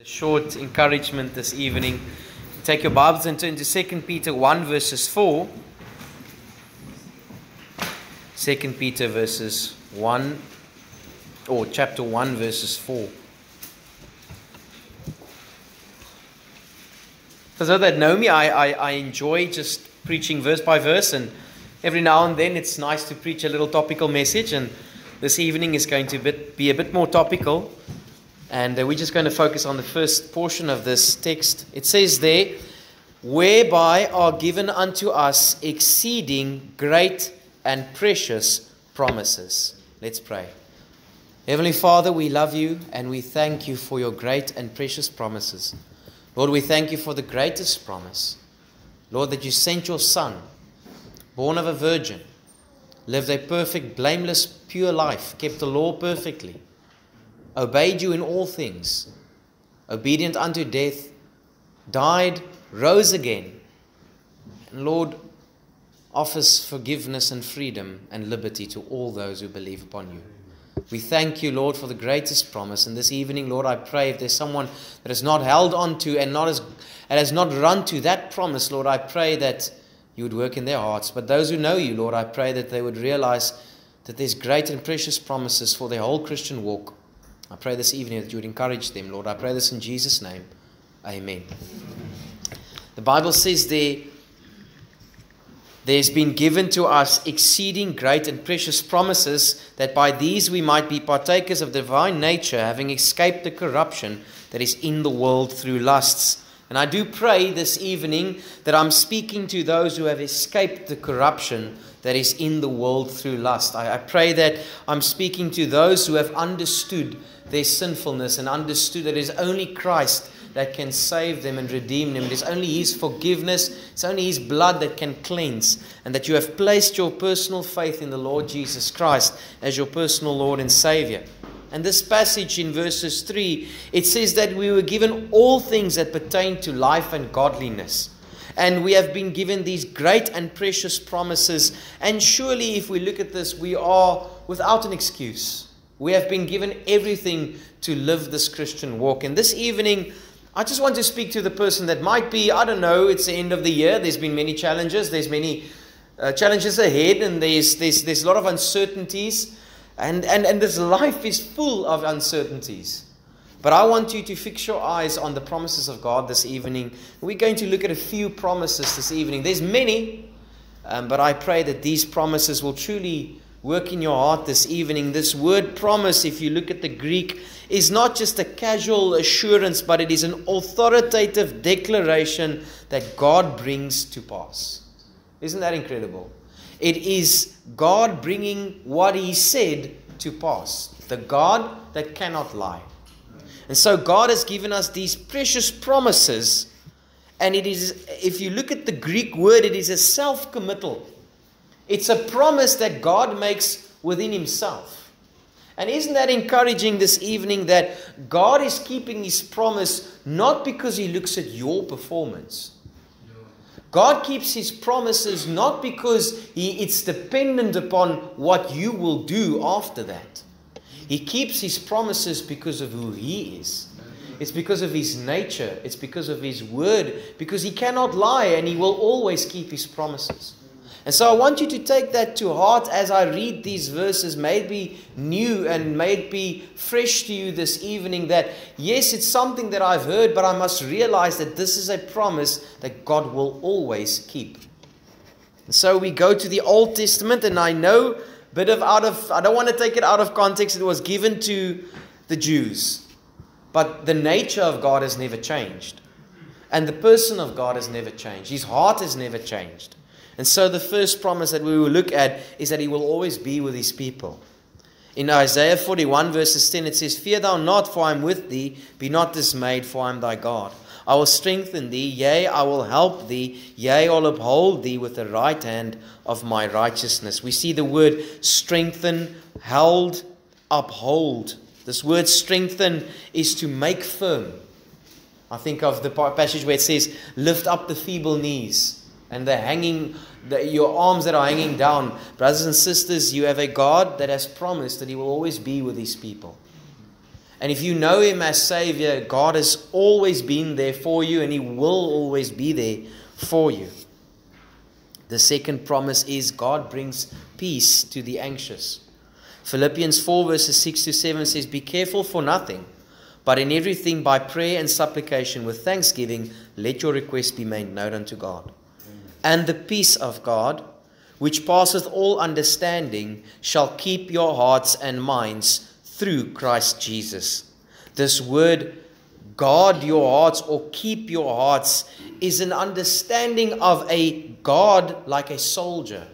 Short encouragement this evening. Take your Bibles and turn to 2 Peter 1 verses 4. 2 Peter verses 1 or chapter 1 verses 4. For those that know me, I enjoy just preaching verse by verse, and every now and then it's nice to preach a little topical message, and this evening is going to be a bit more topical. And we're just going to focus on the first portion of this text. It says there, whereby are given unto us exceeding great and precious promises. Let's pray. Heavenly Father, we love you and we thank you for your great and precious promises. Lord, we thank you for the greatest promise. Lord, that you sent your Son, born of a virgin, lived a perfect, blameless, pure life, kept the law perfectly, obeyed you in all things, obedient unto death, died, rose again, and Lord, offers forgiveness and freedom and liberty to all those who believe upon you. We thank you, Lord, for the greatest promise. And this evening, Lord, I pray if there's someone that has not held on to and has not run to that promise, Lord, I pray that you would work in their hearts. But those who know you, Lord, I pray that they would realize that there's great and precious promises for their whole Christian walk. I pray this evening that you would encourage them, Lord. I pray this in Jesus' name. Amen. The Bible says there's been given to us exceeding great and precious promises, that by these we might be partakers of divine nature, having escaped the corruption that is in the world through lusts. And I do pray this evening that I'm speaking to those who have escaped the corruption that is in the world through lust. I pray that I'm speaking to those who have understood their sinfulness and understood that it is only Christ that can save them and redeem them. It is only His forgiveness, it's only His blood that can cleanse, and that you have placed your personal faith in the Lord Jesus Christ as your personal Lord and Savior. And this passage in verses 3, it says that we were given all things that pertain to life and godliness. And we have been given these great and precious promises. And surely if we look at this, we are without an excuse. We have been given everything to live this Christian walk. And this evening, I just want to speak to the person that might be, I don't know, it's the end of the year. There's been many challenges. There's many challenges ahead. And there's a lot of uncertainties. And this life is full of uncertainties. But I want you to fix your eyes on the promises of God this evening. We're going to look at a few promises this evening. There's many, but I pray that these promises will truly work in your heart this evening. This word promise, if you look at the Greek, is not just a casual assurance, but it is an authoritative declaration that God brings to pass. Isn't that incredible? It is God bringing what He said to pass. The God that cannot lie. And so God has given us these precious promises. And it is, if you look at the Greek word, it is a self-committal. It's a promise that God makes within Himself. And isn't that encouraging this evening, that God is keeping His promise not because He looks at your performance. God keeps His promises not because it's dependent upon what you will do after that. He keeps His promises because of who He is. It's because of His nature. It's because of His word. Because He cannot lie, and He will always keep His promises. And so I want you to take that to heart as I read these verses. May it be new and may it be fresh to you this evening, that yes, it's something that I've heard, but I must realize that this is a promise that God will always keep. And so we go to the Old Testament, and I know I don't want to take it out of context. It was given to the Jews. But the nature of God has never changed. And the person of God has never changed. His heart has never changed. And so the first promise that we will look at is that He will always be with His people. In Isaiah 41 verses 10 it says, fear thou not, for I am with thee. Be not dismayed, for I am thy God. I will strengthen thee, yea, I will help thee, yea, I will uphold thee with the right hand of my righteousness. We see the word strengthen, held, uphold. This word strengthen is to make firm. I think of the passage where it says, lift up the feeble knees and your arms that are hanging down. Brothers and sisters, you have a God that has promised that He will always be with His people. And if you know Him as Savior, God has always been there for you, and He will always be there for you. The second promise is God brings peace to the anxious. Philippians 4 verses 6 to 7 says, "Be careful for nothing, but in everything by prayer and supplication with thanksgiving, let your requests be made known unto God. And the peace of God, which passeth all understanding, shall keep your hearts and minds through Christ Jesus." This word, guard your hearts or keep your hearts, is an understanding of a God like a soldier.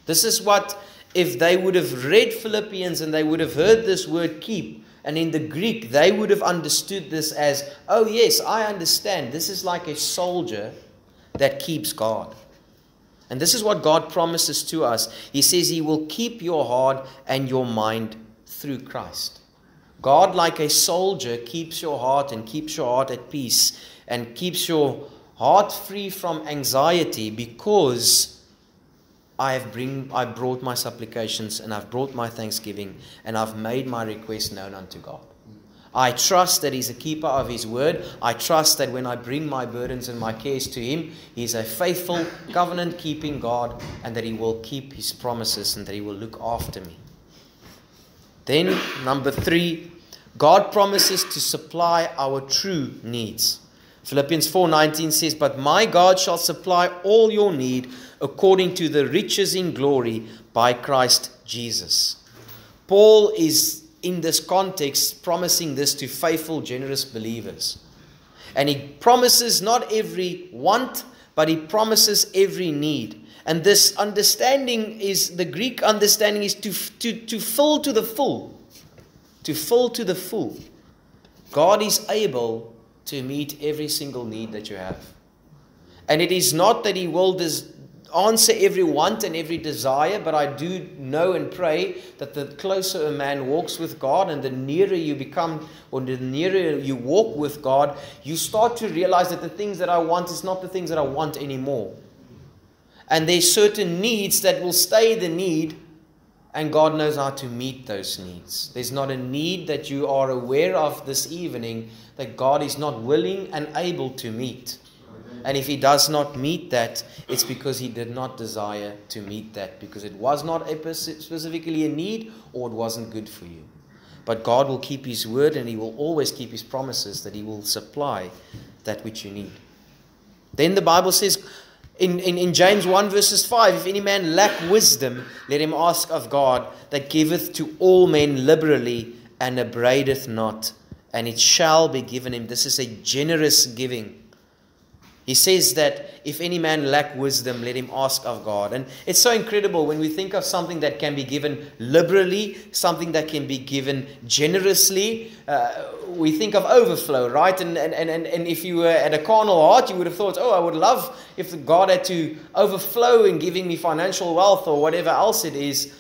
This is what, if they would have read Philippians and they would have heard this word keep, and in the Greek they would have understood this as, oh yes, I understand. This is like a soldier that keeps guard. And this is what God promises to us. He says He will keep your heart and your mind through Christ. God, like a soldier, keeps your heart and keeps your heart at peace and keeps your heart free from anxiety, because I brought my supplications and I've brought my thanksgiving and I've made my request known unto God. I trust that He's a keeper of His word. I trust that when I bring my burdens and my cares to Him, He's a faithful, covenant-keeping God, and that He will keep His promises and that He will look after me. Then, number 3, God promises to supply our true needs. Philippians 4:19 says, "But my God shall supply all your need according to the riches in glory by Christ Jesus." Paul is, in this context, promising this to faithful, generous believers. And he promises not every want, but he promises every need. And this understanding is, the Greek understanding is to fill to the full. To fill to the full. God is able to meet every single need that you have. And it is not that He will answer every want and every desire, but I do know and pray that the closer a man walks with God, and the nearer you become, or the nearer you walk with God, you start to realize that the things that I want is not the things that I want anymore. And there's certain needs that will stay the need, and God knows how to meet those needs. There's not a need that you are aware of this evening that God is not willing and able to meet. And if He does not meet that, it's because He did not desire to meet that, because it was not specifically a need, or it wasn't good for you. But God will keep His word, and He will always keep His promises, that He will supply that which you need. Then the Bible says in James 1 verses 5, "If any man lack wisdom, let him ask of God, that giveth to all men liberally, and upbraideth not, and it shall be given him." This is a generous giving. He says that if any man lack wisdom, let him ask of God. And it's so incredible when we think of something that can be given liberally, something that can be given generously. We think of overflow, right? And if you were at a carnal heart, you would have thought, oh, I would love if God had to overflow in giving me financial wealth or whatever else it is.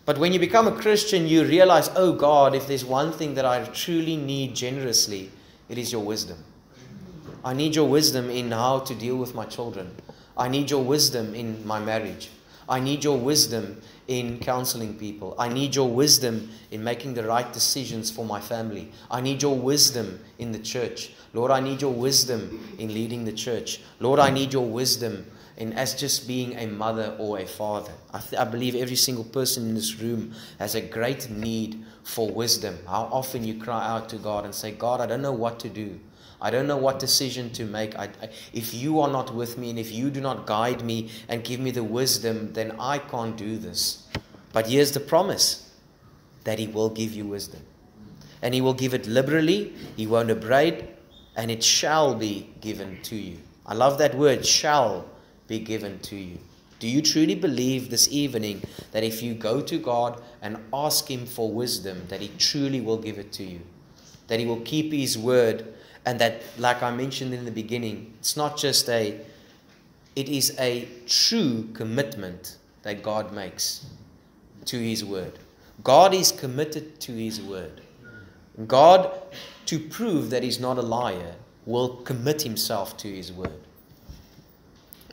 But when you become a Christian, you realize, oh God, if there's one thing that I truly need generously, it is your wisdom. I need your wisdom in how to deal with my children. I need your wisdom in my marriage. I need your wisdom in counseling people. I need your wisdom in making the right decisions for my family. I need your wisdom in the church. Lord, I need your wisdom in leading the church. Lord, I need your wisdom in as just being a mother or a father. I believe every single person in this room has a great need for wisdom. How often you cry out to God and say, God, I don't know what to do. I don't know what decision to make. If you are not with me, and if you do not guide me and give me the wisdom, then I can't do this. But here's the promise, that He will give you wisdom. And He will give it liberally. He won't upbraid, and it shall be given to you. I love that word, shall be given to you. Do you truly believe this evening that if you go to God and ask Him for wisdom, that He truly will give it to you? That He will keep His word? And that, like I mentioned in the beginning, it's not just it is a true commitment that God makes to His word. God is committed to His word. God, to prove that He's not a liar, will commit Himself to His word.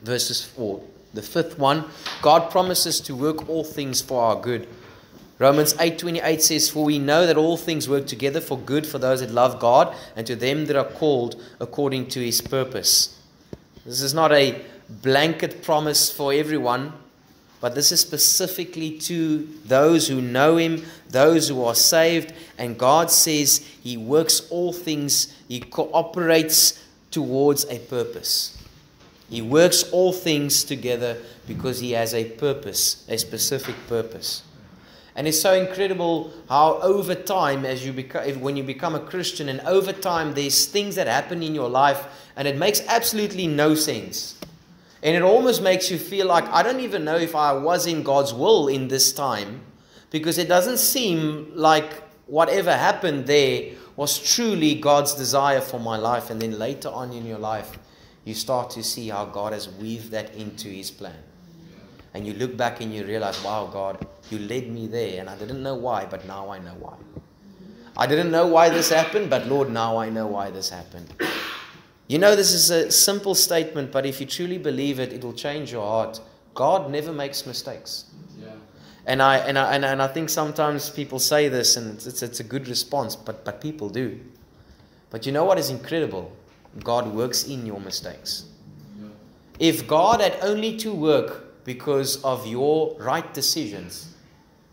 Verses 4, the fifth one, God promises to work all things for our good. Romans 8:28 says, "For we know that all things work together for good for those that love God and to them that are called according to His purpose." This is not a blanket promise for everyone, but this is specifically to those who know Him, those who are saved. And God says He works all things, He cooperates towards a purpose. He works all things together because He has a purpose, a specific purpose. And it's so incredible how over time, when you become a Christian, and over time there's things that happen in your life and it makes absolutely no sense. And it almost makes you feel like, I don't even know if I was in God's will in this time, because it doesn't seem like whatever happened there was truly God's desire for my life. And then later on in your life, you start to see how God has weaved that into His plan. And you look back and you realize, wow, God, you led me there. And I didn't know why, but now I know why. I didn't know why this happened, but Lord, now I know why this happened. You know, this is a simple statement, but if you truly believe it, it will change your heart. God never makes mistakes. Yeah. And I think sometimes people say this, and it's a good response, but people do. But you know what is incredible? God works in your mistakes. Yeah. If God had only to work because of your right decisions,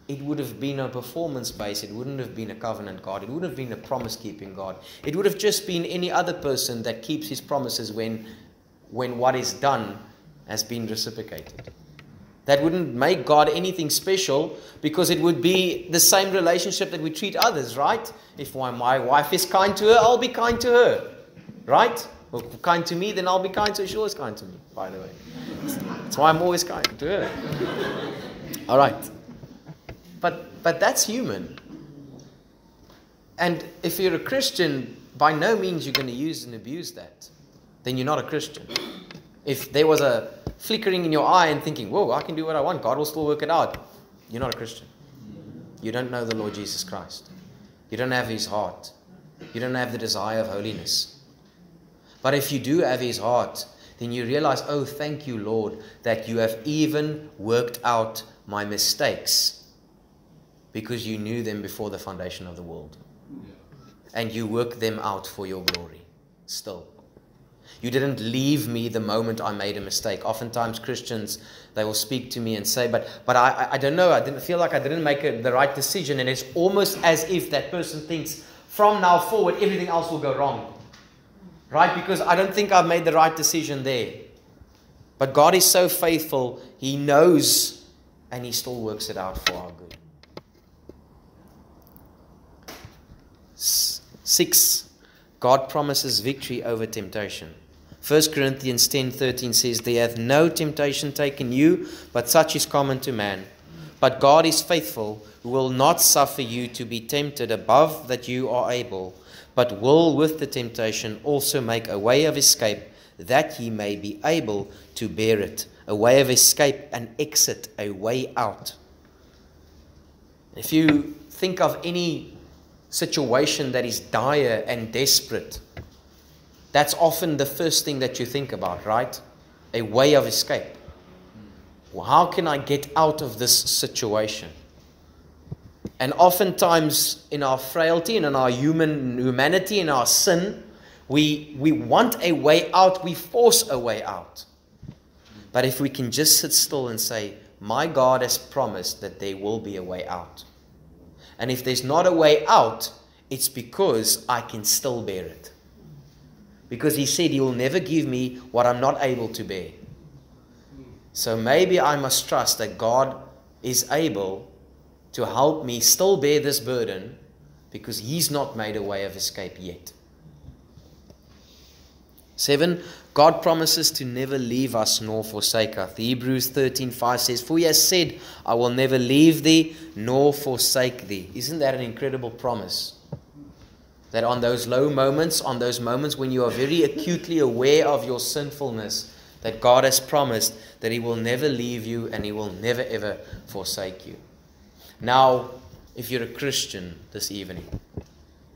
it would have been a performance base. It wouldn't have been a covenant God. It would have been a promise-keeping God. It would have just been any other person that keeps his promises when what is done has been reciprocated. That wouldn't make God anything special, because it would be the same relationship that we treat others, right? If my wife is kind to her, I'll be kind to her, right? Or kind to me, then I'll be kind to her. She's always kind to me, by the way. That's why I'm always kind to her. All right. But that's human. And if you're a Christian, by no means you're going to use and abuse that. Then you're not a Christian. If there was a flickering in your eye and thinking, whoa, I can do what I want, God will still work it out, you're not a Christian. You don't know the Lord Jesus Christ. You don't have His heart. You don't have the desire of holiness. But if you do have His heart, then you realize, oh, thank you, Lord, that you have even worked out my mistakes, because you knew them before the foundation of the world. And you worked them out for your glory still. You didn't leave me the moment I made a mistake. Oftentimes Christians, they will speak to me and say, but I don't know, I didn't feel like I didn't make the right decision. And it's almost as if that person thinks, from now forward, everything else will go wrong. Right? Because I don't think I've made the right decision there. But God is so faithful, He knows, and He still works it out for our good. 6. God promises victory over temptation. 1 Corinthians 10:13 says, "There hath no temptation taken you, but such is common to man. But God is faithful, who will not suffer you to be tempted above that you are able, but will with the temptation also make a way of escape, that ye may be able to bear it." A way of escape, an exit, a way out. If you think of any situation that is dire and desperate, that's often the first thing that you think about, right? A way of escape. Well, how can I get out of this situation? And oftentimes in our frailty and in our humanity, in our sin, we want a way out, we force a way out. But if we can just sit still and say, my God has promised that there will be a way out. And if there's not a way out, it's because I can still bear it. Because He said He will never give me what I'm not able to bear. So maybe I must trust that God is able to help me still bear this burden, because He's not made a way of escape yet. 7. God promises to never leave us nor forsake us. Hebrews 13:5 says, "For He has said, I will never leave thee nor forsake thee." Isn't that an incredible promise? That on those low moments, on those moments when you are very acutely aware of your sinfulness, that God has promised that He will never leave you and He will never ever forsake you. Now, if you're a Christian this evening,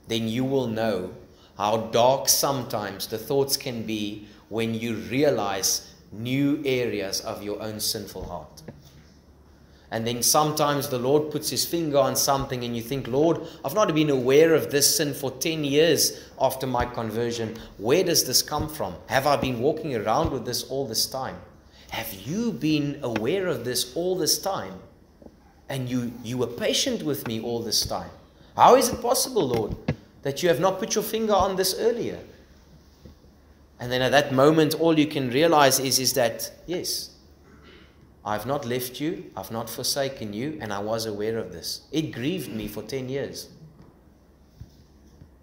then you will know how dark sometimes the thoughts can be when you realize new areas of your own sinful heart. And then sometimes the Lord puts his finger on something and you think, Lord, I've not been aware of this sin for 10 years after my conversion. Where does this come from? Have I been walking around with this all this time? Have you been aware of this all this time? And you were patient with me all this time. How is it possible, Lord, that you have not put your finger on this earlier? And then at that moment, all you can realize is that, yes, I've not left you, I've not forsaken you, and I was aware of this. It grieved me for 10 years.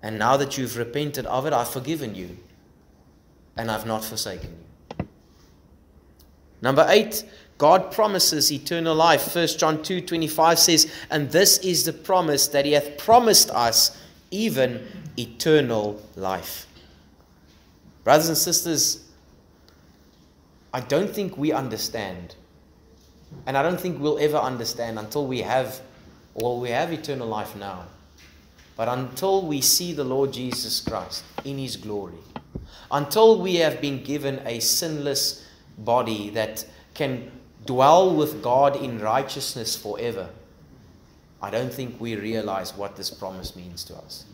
And now that you've repented of it, I've forgiven you, and I've not forsaken you. Number 8, God promises eternal life. 1 John 2:25 says, and this is the promise that he hath promised us, even eternal life. Brothers and sisters, I don't think we understand. And I don't think we'll ever understand until we have eternal life now. But until we see the Lord Jesus Christ in his glory, until we have been given a sinless body that can dwell with God in righteousness forever, I don't think we realize what this promise means to us.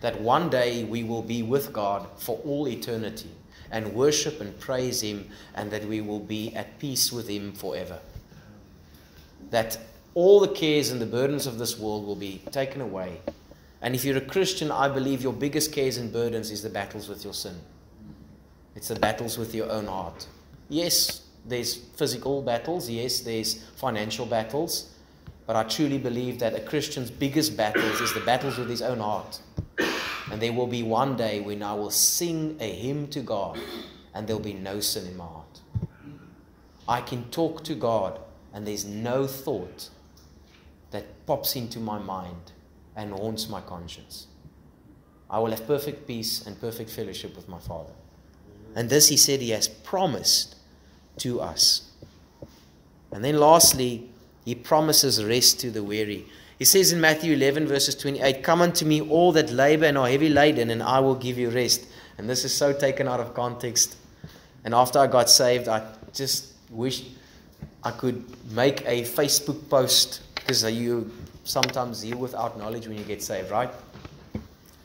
That one day we will be with God for all eternity and worship and praise him, and that we will be at peace with him forever. That all the cares and the burdens of this world will be taken away. And if you're a Christian, I believe your biggest cares and burdens is the battles with your sin. It's the battles with your own heart. Yes, there's physical battles. Yes, there's financial battles. But I truly believe that a Christian's biggest battles is the battles with his own heart. And there will be one day when I will sing a hymn to God and there will be no sin in my heart. I can talk to God and there's no thought that pops into my mind and haunts my conscience. I will have perfect peace and perfect fellowship with my Father. And this he said he has promised to us. And then lastly, he promises rest to the weary. He says in Matthew 11 verses 28, come unto me all that labor and are heavy laden, and I will give you rest. And this is so taken out of context. And after I got saved, I just wished I could make a Facebook post, because you sometimes heal without knowledge when you get saved, right?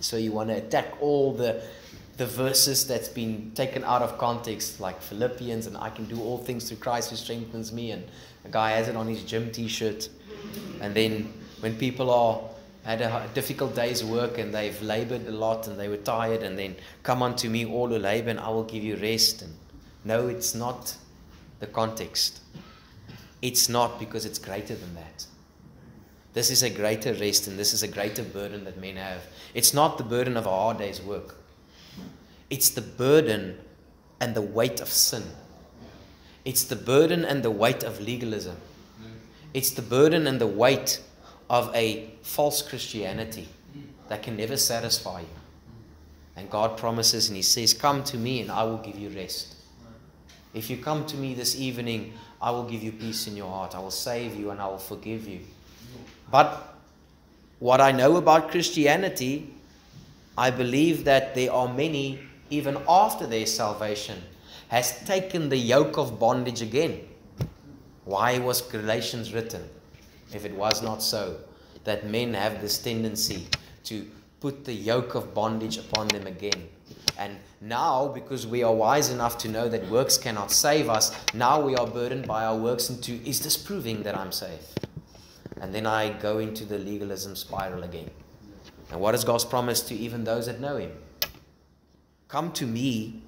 So you want to attack all the verses that's been taken out of context, like Philippians, and I can do all things through Christ who strengthens me, and a guy has it on his gym t-shirt. And then when people had a difficult day's work and they've labored a lot and they were tired, and then come unto me all who labor and I will give you rest. And no, it's not the context. It's not, because it's greater than that. This is a greater rest, and this is a greater burden that men have. It's not the burden of a hard day's work. It's the burden and the weight of sin. It's the burden and the weight of legalism. It's the burden and the weight of a false Christianity that can never satisfy you. And God promises, and he says, come to me and I will give you rest. If you come to me this evening, I will give you peace in your heart. I will save you and I will forgive you. But what I know about Christianity, I believe that there are many, even after their salvation, has taken the yoke of bondage again. Why was Galatians written, if it was not so, that men have this tendency to put the yoke of bondage upon them again? And now, because we are wise enough to know that works cannot save us, now we are burdened by our works into, is this proving that I'm saved? And then I go into the legalism spiral again. And what is God's promise to even those that know him? Come to me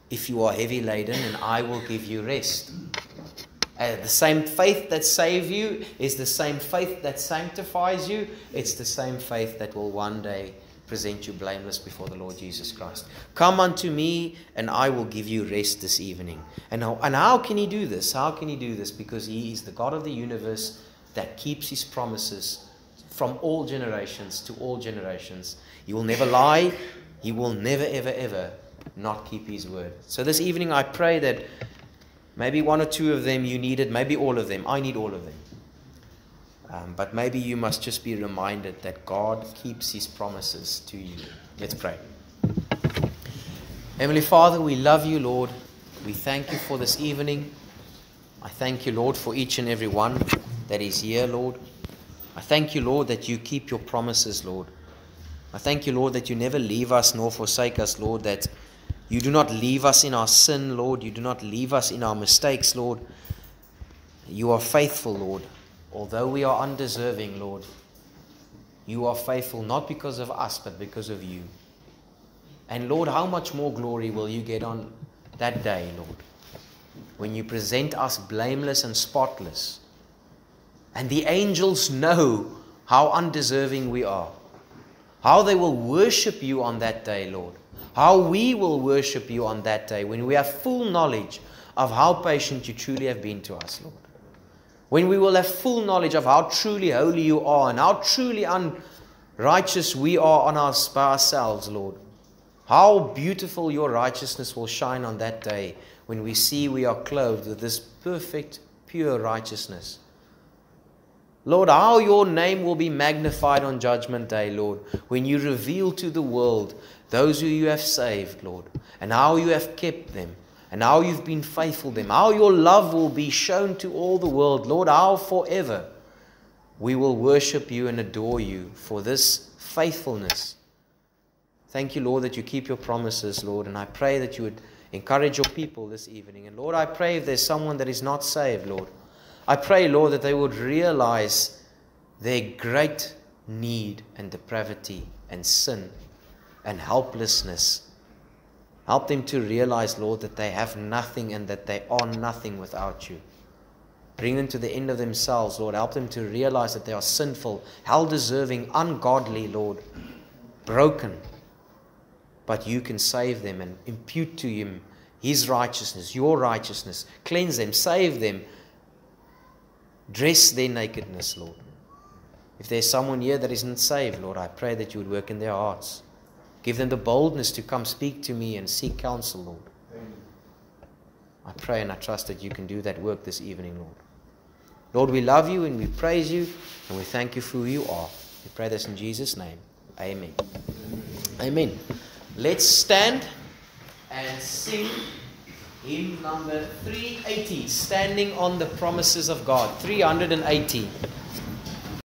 if you are heavy laden, and I will give you rest. The same faith that saves you is the same faith that sanctifies you. It's the same faith that will one day present you blameless before the Lord Jesus Christ. Come unto me and I will give you rest this evening. And how can he do this? How can he do this? Because he is the God of the universe that keeps his promises from all generations to all generations. He will never lie. He will never, ever, ever not keep his word. So this evening I pray that maybe one or two of them you needed, maybe all of them. I need all of them. But maybe you must just be reminded that God keeps his promises to you. Let's pray. Heavenly Father, we love you, Lord. We thank you for this evening. I thank you, Lord, for each and every one. that is here, Lord. I thank you, Lord, that you keep your promises, Lord. I thank you, Lord, that you never leave us nor forsake us, Lord, that you do not leave us in our sin, Lord. You do not leave us in our mistakes, Lord. You are faithful, Lord. Although we are undeserving, Lord, you are faithful not because of us, but because of you. And Lord, how much more glory will you get on that day, Lord, when you present us blameless and spotless, and the angels know how undeserving we are, how they will worship you on that day, Lord, how we will worship you on that day when we have full knowledge of how patient you truly have been to us, Lord. When we will have full knowledge of how truly holy you are and how truly unrighteous we are by ourselves, Lord. How beautiful your righteousness will shine on that day when we see we are clothed with this perfect, pure righteousness. Lord, how your name will be magnified on Judgment Day, Lord, when you reveal to the world those who you have saved, Lord, and how you have kept them, and how you've been faithful to them, how your love will be shown to all the world, Lord, how forever we will worship you and adore you for this faithfulness. Thank you, Lord, that you keep your promises, Lord, and I pray that you would encourage your people this evening. And Lord, I pray if there's someone that is not saved, Lord, I pray, Lord, that they would realize their great need and depravity and sin and helplessness. Help them to realize, Lord, that they have nothing and that they are nothing without you. Bring them to the end of themselves, Lord. Help them to realize that they are sinful, hell-deserving, ungodly, Lord, broken. But you can save them and impute to him his righteousness, your righteousness. Cleanse them, save them. Dress their nakedness, Lord. If there's someone here that isn't saved, Lord, I pray that you would work in their hearts. Give them the boldness to come speak to me and seek counsel, Lord. Amen. I pray and I trust that you can do that work this evening, Lord. Lord, we love you and we praise you and we thank you for who you are. We pray this in Jesus' name. Amen. Amen. Let's stand and sing hymn number 380, Standing on the Promises of God. 380.